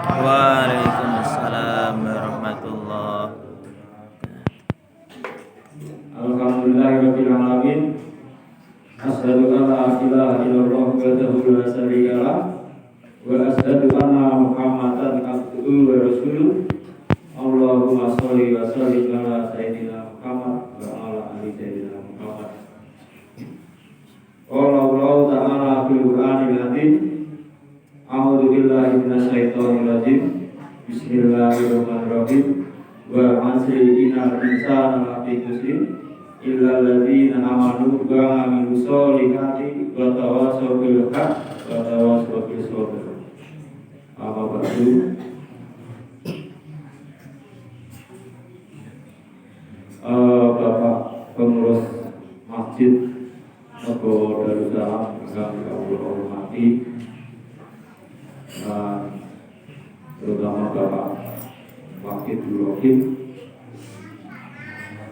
Waalaikumsalam warahmatullah. Alhamdulillahirabbil alamin. Asyhadu an la ilaha illallah wahdahu la syarika lah wa asyhadu anna Muhammadan abduhu wa rasuluh. Allahumma sholli wa sallim ala sayyidina Muhammad wa ala ali sayyidina Muhammad. Qala Allah ta'ala fil Qur'anil Azim. A'udzu billahi minasyaitonir rajim. Bismillahirrahmanirrahim. Wa asri innal insana lafi khusr illa alladziina amanu wa 'amilus sholihati wa tawassaw bil haqq wa tawassaw bis sabr. Apa ba'du? Bapak pengurus Masjid Rego Darussalam yang kami hormati, terutama Bapak Wakil Rohim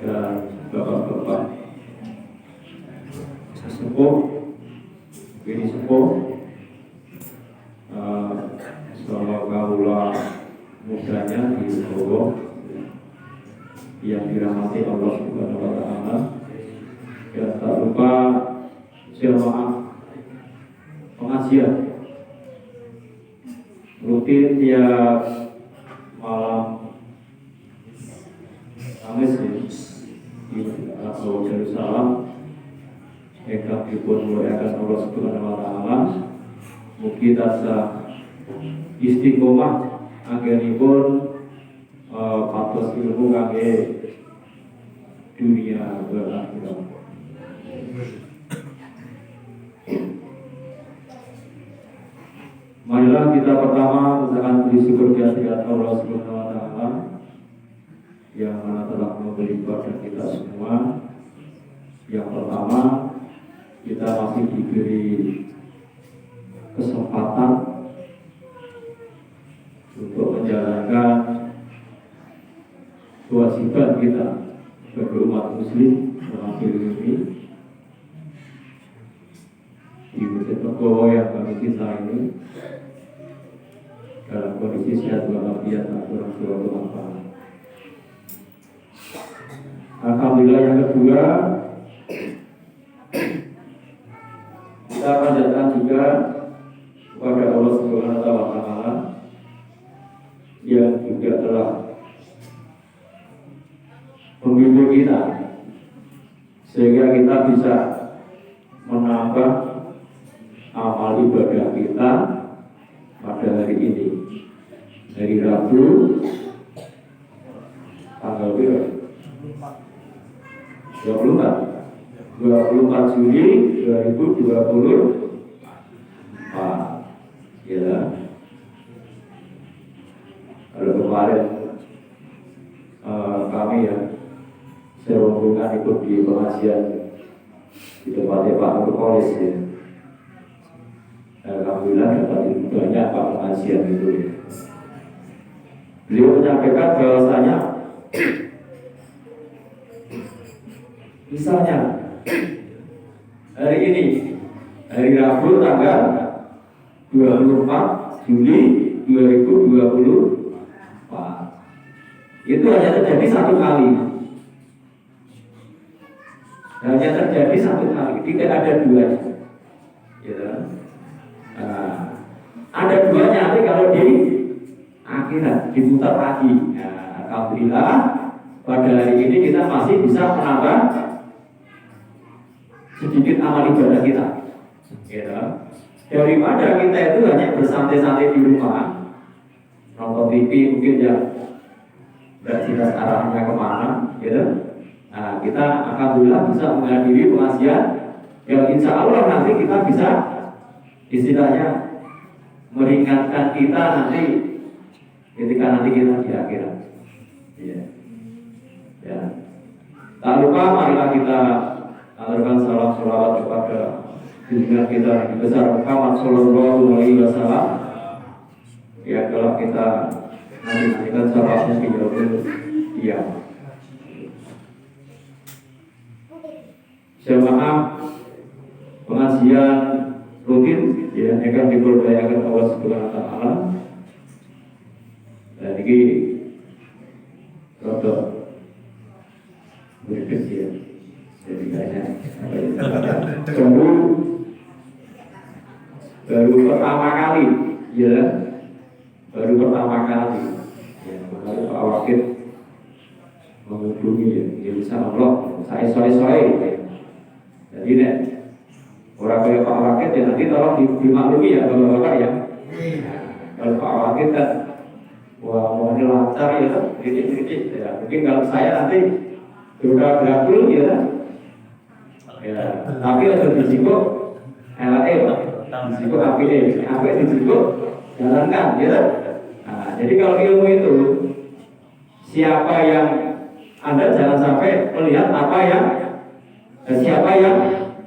dan bapak-bapak sesepuh, bini sepuh, sama kaula mudanya di Solo yang dirahmati Allah Subhanahu wa Ta'ala, dan tak lupa jamaah pengajian rutin tiap malam Kamis di Rego Darussalam ingkang dipun muliakan Allah Subhanahu wa Ta'ala. Mugi tansah istiqomah anggenipun patos ilmu kangge dunia akhirat. Marilah kita pertama mengucapkan puji syukur kehadirat Allah Subhanahu wa Ta'ala yang mana telah memberi kepada kita semua. Yang pertama, kita masih diberi kesempatan untuk menjalankan kewajiban kita sebagai umat muslim dalam hidup ini di Masjid Rego yang kami cintai ini dalam kondisi sehat walafiat tak kurang suatu manfaat. Alhamdulillah, yang kedua, kita panjatkan juga kepada Allah Subhanahu wa Ta'ala yang juga telah membimbing kita sehingga kita bisa menambah amal ibadah kita pada hari ini, hari Rabu tanggal 24 Juli 2024. Ya. Kalau kemarin kami ya serombongan ikut di pengajian di tempatnya Pak Nurkolis ya. Alhamdulillah dapat banyak Pak pengajian itu. Beliau menyampaikan bahwasanya misalnya hari ini, hari Rabu tanggal 24 Juli 2024, itu hanya terjadi satu kali. Hanya terjadi satu kali, tidak ada dua. Ya. Nah, ada duanya nanti kalau di akhirat diputar lagi. Nah, alhamdulillah pada hari ini kita masih bisa menambah sedikit amal ibadah kita. Ya. Daripada kita itu hanya bersantai-santai di rumah, nonton TV mungkin ya tidak jelas arahnya kemana, gitu. Nah, kita alhamdulillah bisa menghadiri pengajian yang insya Allah nanti kita bisa istilahnya meringankan kita nanti ketika nanti kita di akhirat. Ya. Ya. Tak lupa marilah kita aturkan salam sholawat kepada junjungan kita Nabi besar Muhammad Sallallahu Alaihi Wasallam. Ya, kalau kita nantikan sahabatnya di yaumul qiyamah. Jamaah pengajian rutin ya, akan diberdayakan Allah Subhanahu wa Ta'ala. ini rodok berikut ya. Jadi kayaknya baru pertama kali, ya, baru pertama kali, ya, baru Pak Wakil menghubungi ya, insya Allah, saya soy-soy, ya. Jadi nih, orang kayak Pak Wakil ya nanti tolong dimaklumi ya bapak-bapak ya. Kalau Pak Wakil kan, wah mau lancar ya, sedikit-sedikit ya. Mungkin kalau saya nanti sudah berapul ya. Ya, tapi ada disiko LAE, disiko APE, APE disiko jalankan, ya. Nah, jadi kalau ilmu itu siapa yang Anda jangan sampai melihat apa yang siapa yang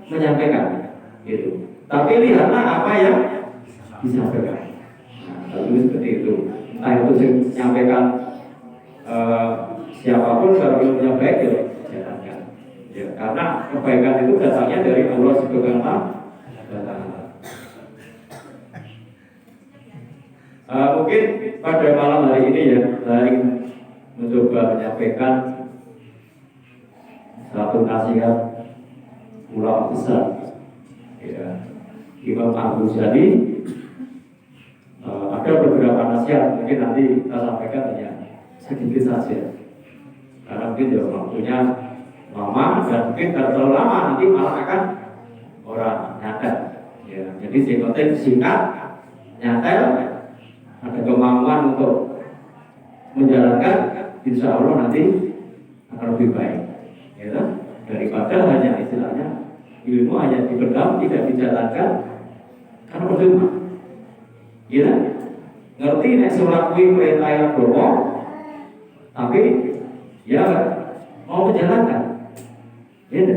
menyampaikan, gitu. Tapi lihatlah apa yang disampaikan. Nah, lalu seperti itu. Entah itu menyampaikan siapapun kalau ilmunya baik ya. Ya, karena kebaikan itu datangnya dari Allah Subhanahu wa Ta'ala. Mungkin pada malam hari ini ya, saya mencoba menyampaikan satu nasihat ulama besar, ya, Imam Abu Ghazali. Ada beberapa nasihat, mungkin nanti kita sampaikan hanya sedikit saja, karena mungkin ya waktunya lama dan mungkin kalau terlalu lama nanti malah akan orang nyatet. Ya, jadi singkatnya singkat, nyatet, ada kemampuan untuk menjalankan, insya Allah nanti akan lebih baik. Ya, daripada hanya istilahnya ilmu hanya dipendam tidak dijalankan, karena percuma. Ya, ngerti nek surat kuwi perintah agama, tapi ya mau menjalankan. Ya,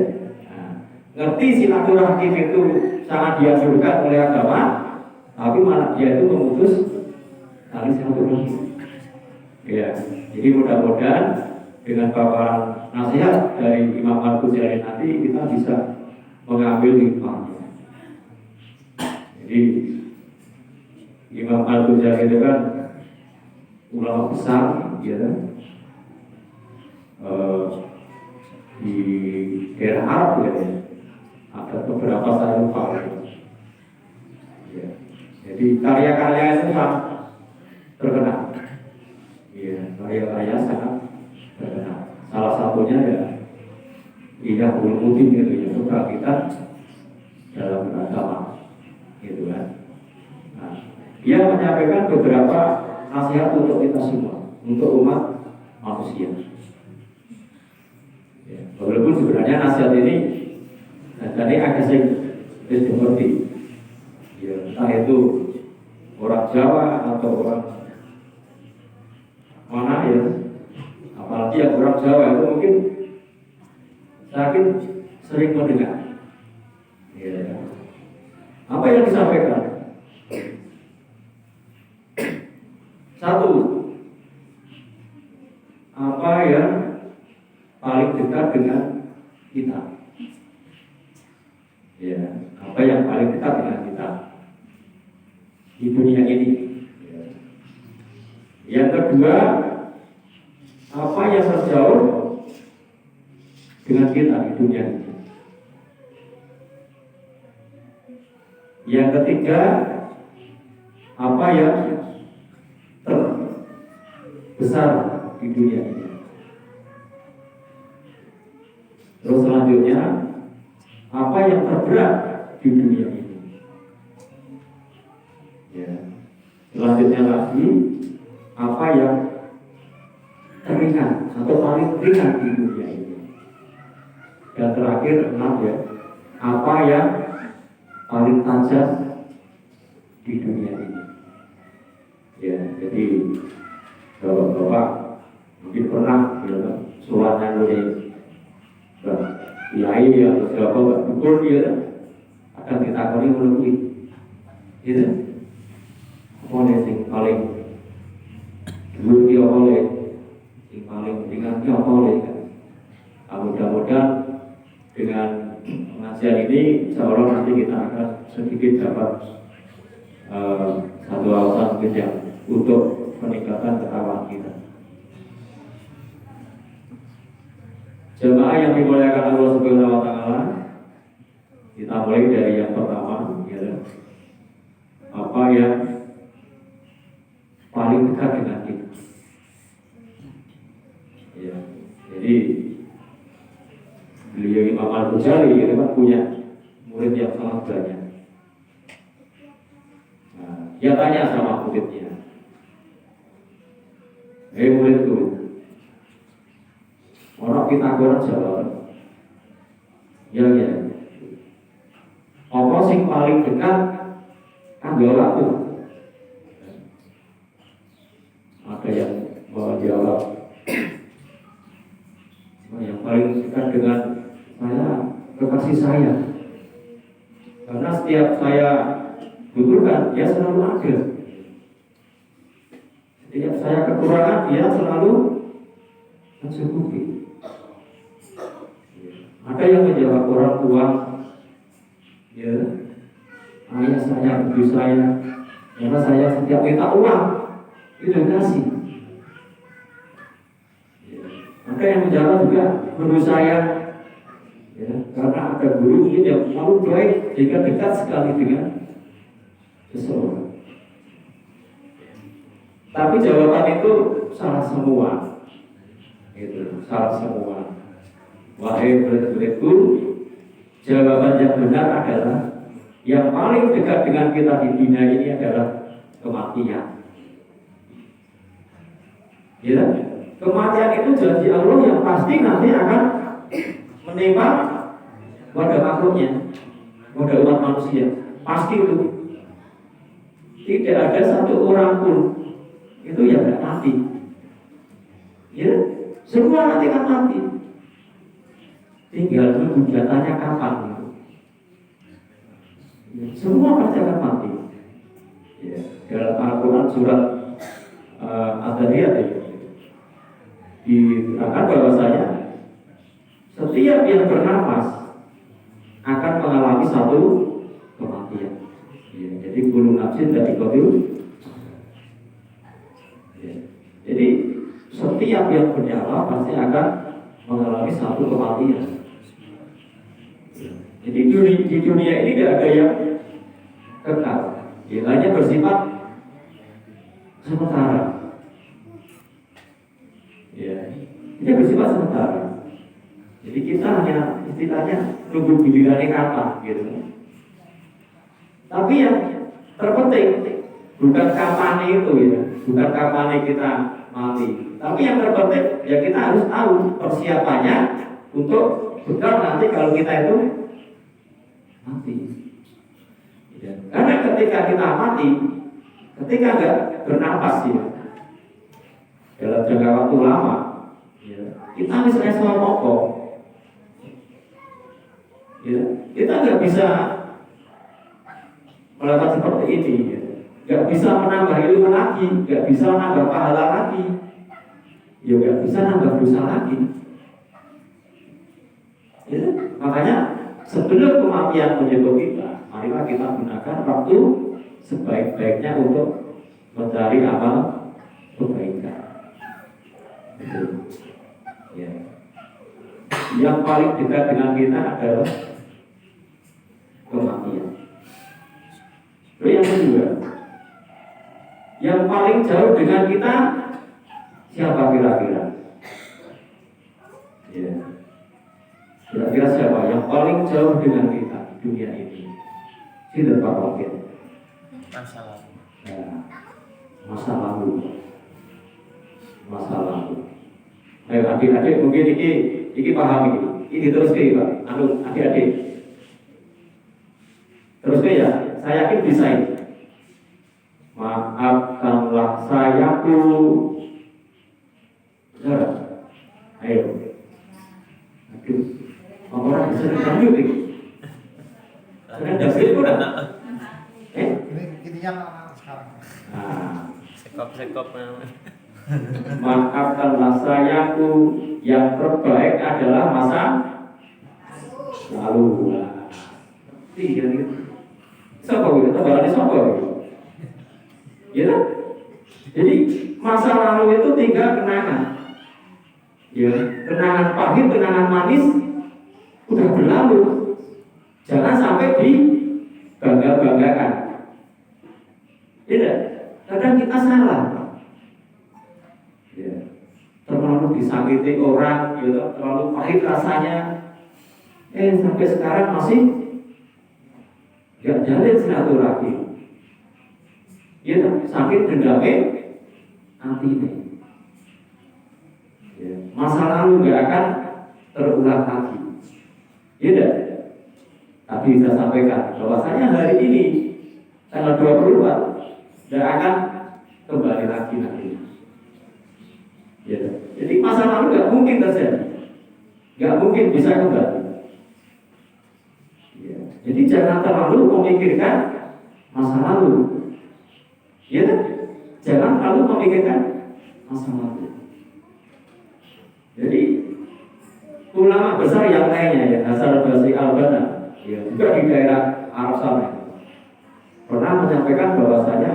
nah, ngerti silaturahim itu sangat dianjurkan oleh agama, tapi malah dia itu memutus tali silaturahim. Ya, jadi mudah-mudahan dengan paparan nasihat dari Imam Al-Ghazali nanti kita bisa mengambil hikmahnya. Jadi Imam Al-Ghazali itu kan ulama besar, ya, di daerah Arab ya, ada beberapa saya lupa ya. Jadi karya-karya itu sangat terkenal, ya, karya-karya sangat terkenal. Salah satunya ya Ihya Ulumuddin gitu ya, suka kita dalam beragama, gitu kan. Nah, dia menyampaikan beberapa nasihat untuk kita semua, untuk umat manusia. Ya, walaupun sebenarnya nasihat ini tadi agak seperti ya, entah itu orang Jawa atau orang mana ya, apalagi yang orang Jawa itu mungkin sakit sering mendengar. Ya. Apa yang disampaikan? Satu, apa yang paling dekat dengan kita? Ya, apa yang paling dekat dengan kita di dunia ini? Ya. Yang kedua, apa yang terjauh dengan kita di dunia ini? Yang ketiga, apa yang terbesar di dunia ini? Terus selanjutnya, apa yang terberat di dunia ini? Ya. Selanjutnya lagi, apa yang teringan atau paling ringan di dunia ini? Dan terakhir 6 ya, apa yang paling tajam di dunia ini? Ya, jadi bapak-bapak mungkin pernah ya, suaranya dari kiai atau siapa betul dia akan ditakoni melalui gitu. Apa yang paling dulu dia oleh yang paling ringan dia oleh kan. Mudah-mudahan dengan pengajian ini seolah nanti kita akan sedikit dapat satu alasan mungkin yang untuk peningkatan ketakwaan kita. yang dimuliakan Allah Subhanahu wa taala, kita mulai dari yang pertama, ya. Apa yang paling dekat dengan kita? Ya. Jadi beliau Imam Al-Ghazali itu kan punya murid yang sangat banyak. Nah, dia tanya sama muridnya, muridku, orang kita kurang jawab, ya. Apa sing paling dekat kanggo aku? Ada yang menjawab, yang paling dekat dengan saya kekasih saya, karena setiap saya butuhkan dia selalu ada. Setiap saya kekurangan dia selalu mencukupi. Ada yang menjawab orang tua, ya, ayah saya, ibu saya, karena saya setiap minta uang itu kasih. Ada yang menjawab juga guru saya, ya, karena ada guru ini yang selalu baik sehingga dekat sekali dengan seseorang. Tapi jawaban itu salah semua, gitu, salah semua. Wahai murid-muridku, jawaban yang benar adalah yang paling dekat dengan kita di dunia ini adalah kematian. Ya, kematian itu janji Allah yang pasti nanti akan menimpa pada makhluknya, pada umat manusia. Pasti itu. Tidak ada satu orang pun itu yang tidak mati. Ya, semua nanti akan mati. Tinggal tunggu jatahnya kapan itu. Ya, semua pasti akan mati. Ya, dalam Al-Quran surat Ad-Dariyat diterangkan bahwasanya setiap yang bernafas akan mengalami satu kematian. Ya, jadi kullu nafsin dha'iqatul. Ya, jadi setiap yang bernyawa pasti akan mengalami satu kematian. Jadi di dunia ini tidak ada yang kekal, ya, hanya bersifat sementara. Ya, ini bersifat sementara. Jadi kita hanya istilahnya nunggu gilirannya kapan, gitu. Tapi yang terpenting bukan kapan itu, ya, bukan kapan kita mati. Tapi yang terpenting ya kita harus tahu persiapannya untuk bekal nanti kalau kita itu mati. Ya. Karena ketika kita mati, ketika nggak bernapas, ya, dalam jangka waktu lama, ya, kita misalnya semua pokok, ya, kita nggak bisa melakukan seperti ini, ya. Nggak bisa menambah ilmu lagi, nggak bisa menambah pahala lagi, ya nggak bisa nambah dosa lagi. Ya, makanya sebelum kematian menyentuh kita, marilah kita gunakan waktu sebaik-baiknya untuk mencari amal kebaikan. Ya. Yang paling dekat dengan kita adalah kematian. Lalu yang kedua, yang paling jauh dengan kita siapa kira-kira? Ya. Kira-kira siapa yang paling jauh dengan kita di dunia ini? Tidak Pak Wakil. Masa lalu. Ya. Masa lalu. Masa lalu. Ayo adik-adik mungkin ini paham ini. Ini terus ke Pak. Adik-adik. Terus ke ya. Saya yakin bisa ini. Maafkanlah sayangku. Benar? Ayo. Aduh. Orang bisa dilanjut ini. Karena dasar pun Ini yang sekarang. Nah. Sekop. Maafkanlah sayangku, yang terbaik adalah masa lalu. Iya gitu. Siapa gitu? Tabarannya siapa gitu? Ya. Jadi masa lalu itu tinggal kenangan. Ya, kenangan pahit, kenangan manis udah berlalu. Jangan sampai dibangga-banggakan. Tidak, kadang kita salah. Ya, terlalu disakiti orang, gitu, terlalu pahit rasanya. Sampai sekarang masih gak jalin silaturahmi. Ya, sakit dendamnya hati ini. Ya, masa lalu gak akan terulang lagi. Ya, tapi bisa sampaikan bahwasanya hari ini tanggal 24 tidak akan kembali lagi nanti. Ya, jadi masa lalu nggak mungkin terjadi, nggak mungkin bisa kembali. Ya, jadi jangan terlalu memikirkan masa lalu. Ya, jangan terlalu memikirkan masa lalu. Jadi ulama besar yang lainnya ya, Hasan Basri Al-Banna, ya, juga di daerah Arab sana, pernah menyampaikan bahwasanya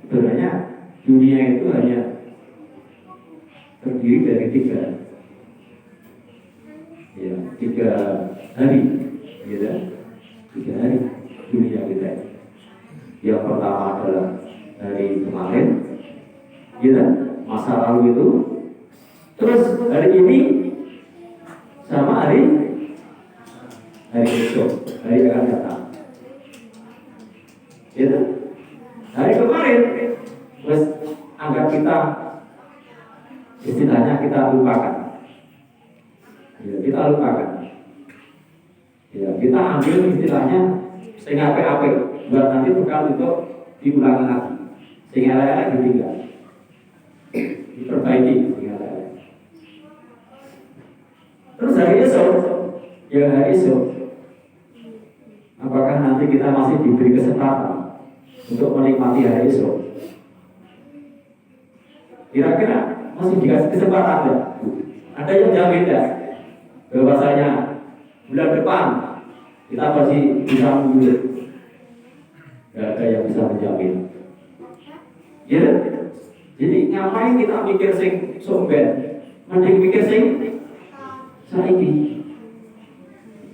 sebenarnya dunia itu hanya terdiri dari tiga hari, gitu. 3 hari dunia kita. Yang pertama adalah hari kemarin, gitu, masa lalu itu. Terus hari ini sama hari esok, hari akan datang. Gitu. Hari kemarin, terus anggap kita istilahnya kita lupakan. Ya, kita lupakan. Ya, kita ambil istilahnya sehingga apa buat nanti bekal untuk diulangi lagi. Sehingga lagi ditinggal. Diperbaiki sehingga lagi. Terus hari esok, ya hari esok, apakah nanti kita masih diberi kesempatan untuk menikmati hari esok? Kira-kira masih dikasih kesempatan ya? Ada yang jamin ya? Bahwasanya bulan depan kita masih bisa mengulir. Gak ada yang bisa menjamin. Ya, jadi ngapain kita mikir sing somben? Mending mikir sing saiki.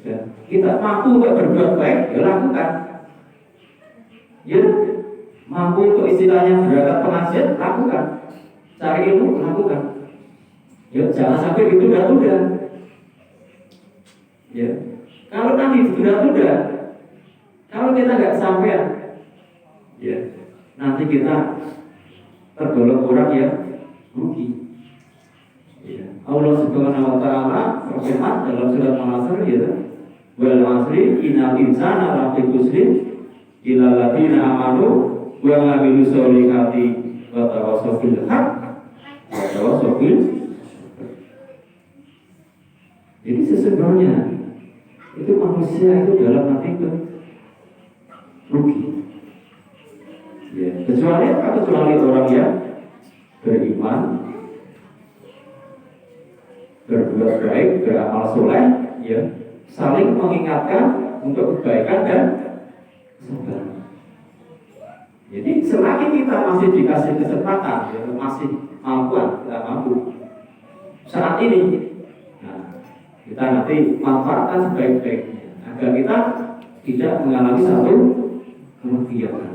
Ya, kita mampu untuk berbuat baik, ya lakukan. Ya, mampu untuk istilahnya berangkat pengajian, lakukan. Cari ilmu, lakukan. Ya, jangan sampai ditunda-tunda. Ya, kalau nanti ditunda-tunda, kalau kita nggak sampai, ya, nanti kita tergolong orang yang rugi. Ya. Allah Subhanahu wa taala berfirman dalam surat Al-Asr, ya, wal 'asri innal insana lafi khusrin illa alladziina aamanu wa 'amilus sholihati wa tawassaw bil haqq wa tawassaw bil. Jadi sesungguhnya itu manusia itu dalam hati rugi. Ya, kecuali orang yang beriman, berbuat baik, beramal soleh, ya, saling mengingatkan untuk kebaikan dan kesabaran. Jadi selagi kita masih dikasih kesempatan, ya, masih kita mampu saat ini, nah, kita nanti manfaatkan sebaik-baiknya agar kita tidak mengalami satu kerugian.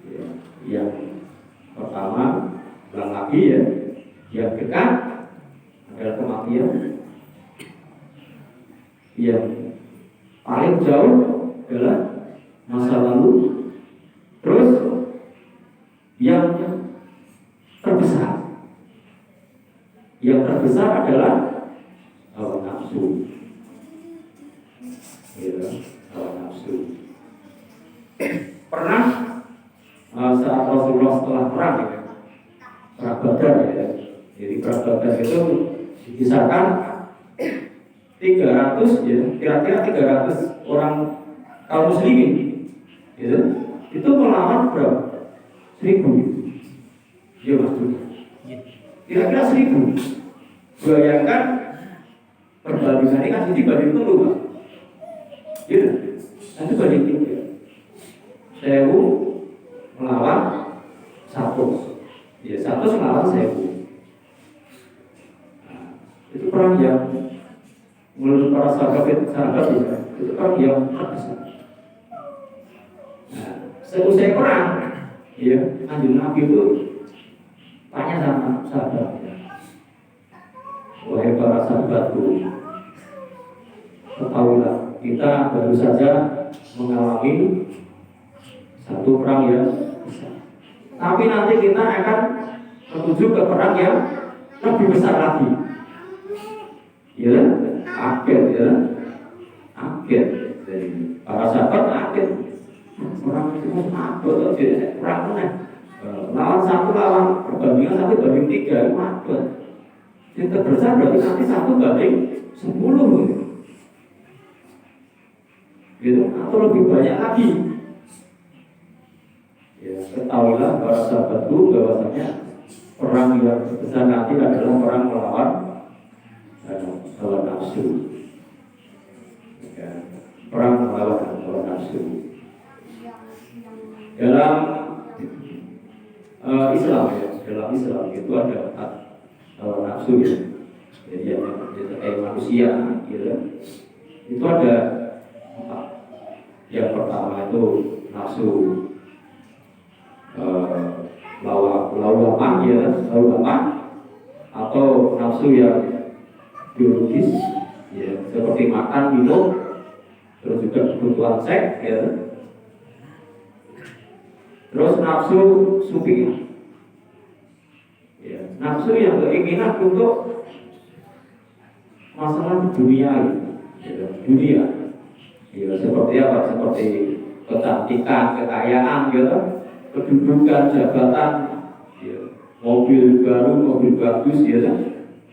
Ya, yang pertama, ulang lagi ya. Yang dekat adalah kematian. Yang paling jauh adalah masa lalu. Terus yang terbesar adalah hawa nafsu. Ya, hawa nafsu. Pernah saat Rasulullah setelah perang, ya, perang Badar, ya. Jadi perang Badar itu dikisahkan 300, ya, kira-kira 300 orang kaum muslimin, gitu, itu melawan berapa? 1000. Ya mas, kira-kira 1000. Bayangkan perbandingannya kan jadi banding itu lupa, gitu, nanti banding 1000 melawan 100, ya 100 melawan 1000. orang yang menurut para sahabat ya, itu orang yang terbesar. Nah, selesai perang, ya, Kanjeng Nabi itu tanya sama sahabat, wahai para sahabatku, ketahuilah kita baru saja mengalami satu perang yang besar. Tapi nanti kita akan menuju ke perang yang lebih besar lagi. Ya, akhir ya, akhir. Jadi para sahabat akhir perang itu apa? Perang mana? Lawan satu lawan perbandingan 1 banding 3 itu apa? Yang terbesar berarti nanti 1 banding 10 gitu, atau lebih banyak lagi. Ya, ketahuilah para sahabatku bahwasanya perang yang besar nanti adalah perang melawan hawa nafsu. Ya, perang melawan hawa nafsu. Dalam Islam ya, dalam Islam itu ada hawa nafsu ya. Jadi yang manusia gitu. Itu ada 4. Yang pertama itu nafsu lawaman ya, lawaman atau nafsu yang biologis ya, seperti makan, minum, terus juga kebutuhan seks ya. Terus nafsu sufi ya, nafsu yang keinginan untuk masalah dunia ya, dunia ya, seperti apa? Seperti kecantikan, kekayaan gitu, kedudukan, jabatan ya, mobil baru, mobil bagus ya,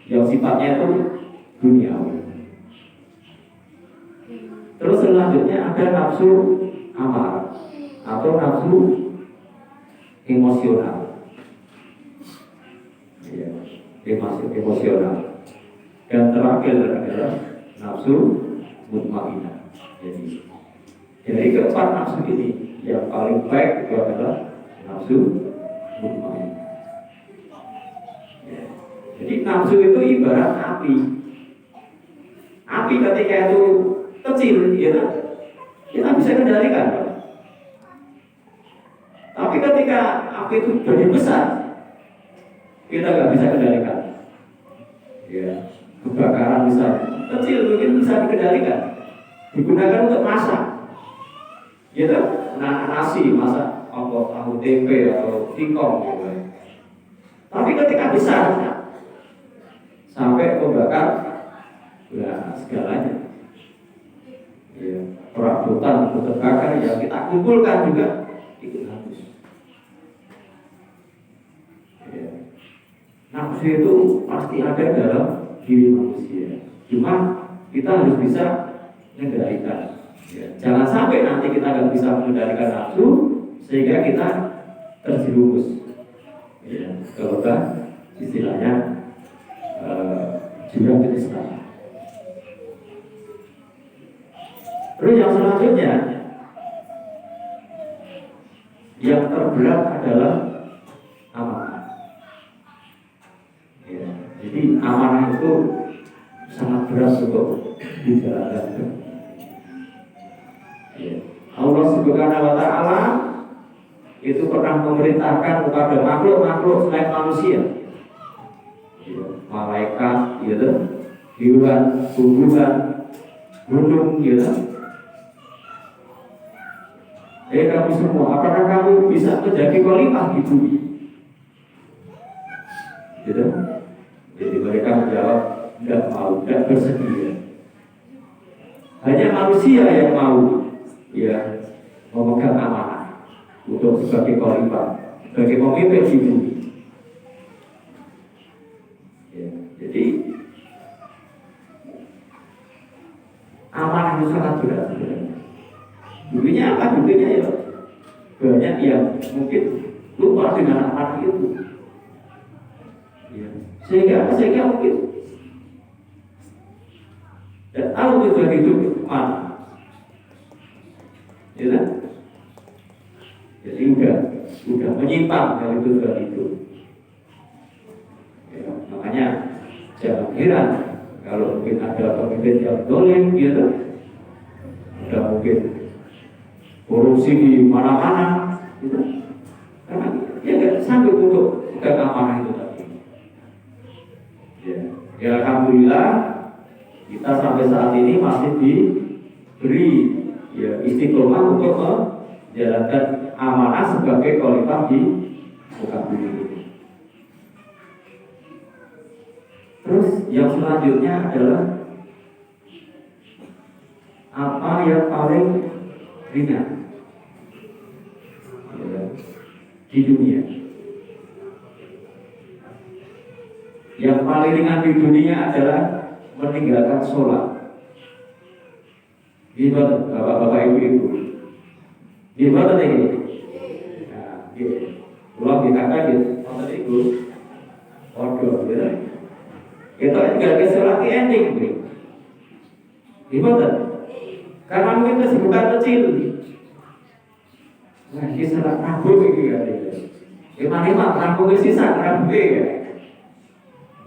yang sifatnya itu duniawi. Terus selanjutnya ada nafsu amarah atau nafsu emosional ya, emosional. Dan terakhir adalah nafsu mutmainnah. Jadi keempat nafsu ini yang paling baik itu adalah nafsu mutmainnah. Ya. Jadi nafsu itu ibarat api. Api ketika itu kecil, ya, kita bisa kendalikan. Tapi ketika api itu jadi besar, kita nggak bisa kendalikan. Ya, kebakaran misalnya kecil mungkin bisa dikendalikan, digunakan untuk masak, gitu, nasi, masak tahu tempe atau singkong, gitu. Tapi ketika besar, sampai membakar, ya segalanya, ya, perabotan terbakar yang kita kumpulkan juga ikut habis. Ya. Nafsu itu pasti ada dalam diri manusia. Cuma kita harus bisa mengendalikan. Ya. Jangan sampai nanti kita nggak bisa mengendalikan nafsu sehingga kita terjerumus. Ya. Kalau kan istilahnya jurang keniscayaan. Terus yang selanjutnya yang terberat adalah amanah. Ya, jadi amanah itu sangat berat untuk dijalankan. Ya. Allah Subhanahu wa Ta'ala itu pernah memerintahkan kepada makhluk-makhluk selain manusia, ya, malaikat, gitu, hewan, tumbuhan, gunung, gitu. Kamu semua, apakah kamu bisa menjadi khalifah di bumi? Gitu. Jadi mereka menjawab, tidak mau, tidak bersedia. Hanya manusia yang mau, ya, memegang amanah untuk sebagai khalifah, sebagai pemimpin di bumi. Ya, jadi amanah itu sangat berat. Buktinya apa? Buktinya ya banyak yang mungkin lupa dengan amanah itu. Ya. Sehingga mungkin tidak tahu tujuan hidup mana. Ya, kan? Jadi udah menyimpang dari tujuan itu. Ya, makanya jangan heran Kalau mungkin ada pemimpin yang dolim, gitu, ada mungkin korupsi di mana-mana, gitu. Karena dia nggak sanggup untuk pegang amanah itu tadi. Ya, alhamdulillah kita sampai saat ini masih diberi ya istiqomah untuk menjalankan amanah sebagai khalifah di muka bumi. Terus yang selanjutnya adalah apa yang paling ringan ya, di dunia. Yang paling ringan di dunia adalah meninggalkan sholat. Gimana bapak-bapak ibu-ibu? Gimana ini? Nah, pulang dikatakan gitu, maksud ibu, waduh, gitu. Kita juga sholat di ending, gimana? Karena mungkin kesibukan kecil. Nah, ini sholat rabu gitu kan? Lima rabu sisa rabu ya.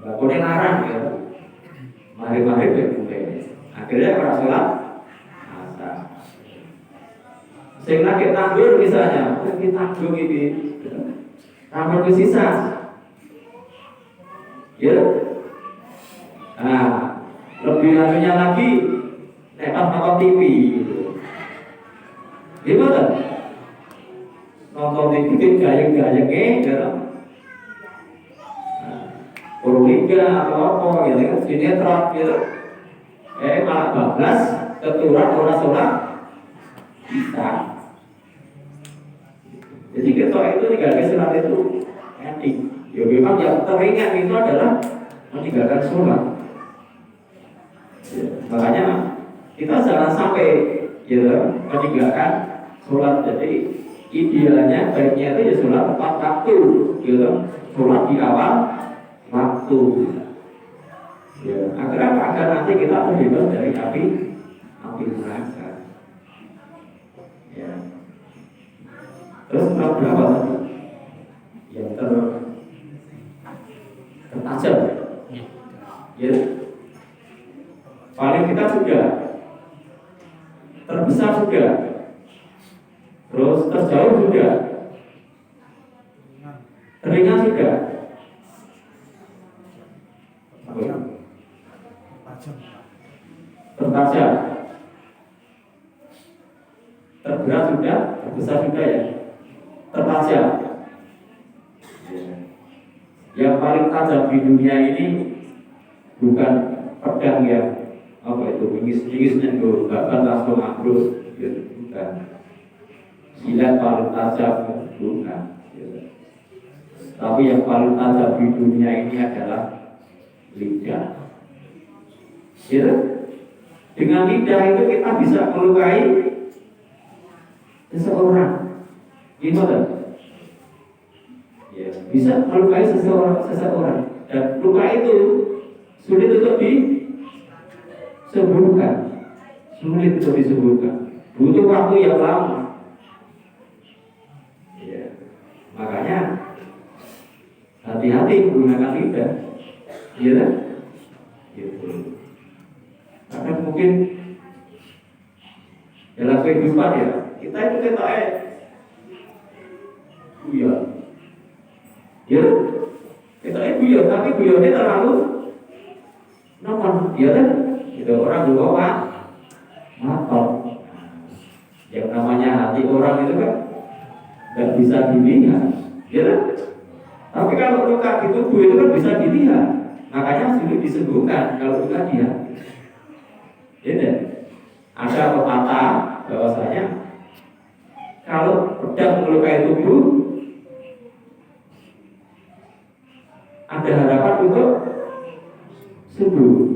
Bakune larang ya. Mari-mari berkumpul. Akhirnya para sholat asar. Sing lagi tandur misalnya, kita tanggung ini. Rampung ke sisa. Ya. Nah, lebih anunya lagi nonton TV gitu. Gimana? Nonton TV gayeng-gayengnya gitu. Liga atau apa gitu kan, sinetron gitu. Malah bablas keturun orang bisa. Jadi kita itu tinggal sholat itu etik. Ya memang yang teringat itu adalah meninggalkan sholat. Ya, makanya kita jangan sampai gitu meninggalkan sholat. Jadi idealnya baiknya itu ya sholat tepat waktu gitu. Sholat di awal waktu ya, agar nanti kita terbebas dari api neraka ya. Terus berapa tadi yang tertajam ya, paling kita sudah terbesar sudah, terus terjauh sudah, teringat sudah. Tertajam, terberat sudah, terbesar sudah ya, tertajam. Yang paling tajam di dunia ini bukan pedang yang apa itu bingis-bingisnya itu, bahkan langsung ambruk, gitu. Bukan. Silat paling tajam bukan. Gitu. Tapi yang paling tajam di dunia ini adalah lidah. Gitu. Dengan lidah itu kita bisa melukai seseorang. Gimana? Ya, bisa melukai seseorang. Dan luka itu sulit untuk disembuhkan. Sulit untuk disembuhkan. Butuh waktu yang lama. Ya. Makanya hati-hati menggunakan lidah. Iya kan? Gitu. Karena mungkin dalam kehidupan ya kita itu guyon, ya kita guyon, tapi guyonnya terlalu nonton, ya kan? Itu orang juga pak, nonton. Yang namanya hati orang itu kan nggak bisa dilihat, ya kan? Tapi kalau luka di tubuh itu kan bisa dilihat, makanya sulit disembuhkan kalau luka di hati. Ini ada pepatah bahwasanya kalau pedang melukai tubuh ada harapan untuk sembuh,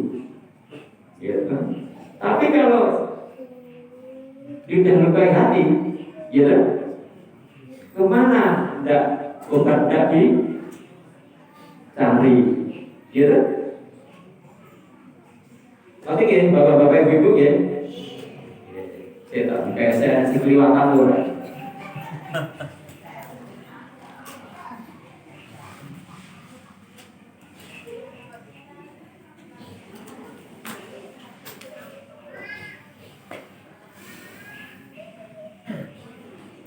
ya kan? Tapi kalau tidak melukai hati, ya kan? Kemana tidak obat tidak dicari, ya kan? Nanti gini, bapak-bapak ibu-ibu ya. Kayak saya sekeliwatan loh.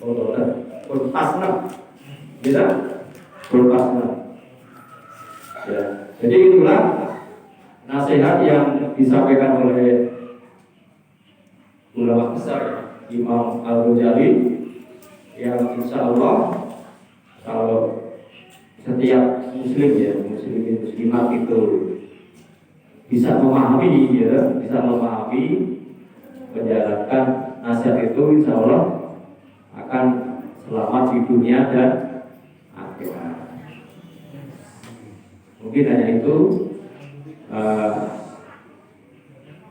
pun pasna, bisa pun pasna. Ya, jadi itulah nasihat yang disampaikan oleh ulama besar Imam Al-Ghazali yang insya Allah kalau setiap muslim ya muslimat itu bisa memahami menjalankan nasihat itu insya Allah akan selamat di dunia dan akhirat. Mungkin hanya itu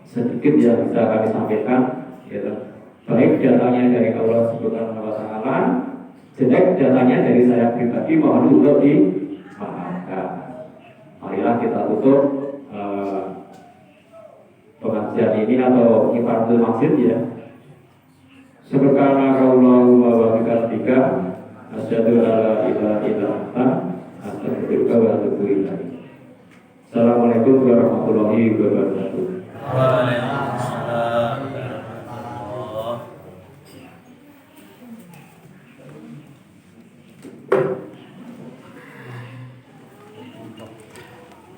sedikit yang bisa kami sampaikan. Baik datanya dari Allah Subhanahu wa Ta'ala, jelek datanya dari saya pribadi, mohon untuk dimaafkan. Marilah kita tutup pengajian ini atau ibadah masjid ya. Subhanakallahumma wa bihamdika asyhadu an la ilaha illa anta astaghfiruka wa atubu ilaik. Assalamualaikum warahmatullahi wabarakatuh. Waalaikumsalam.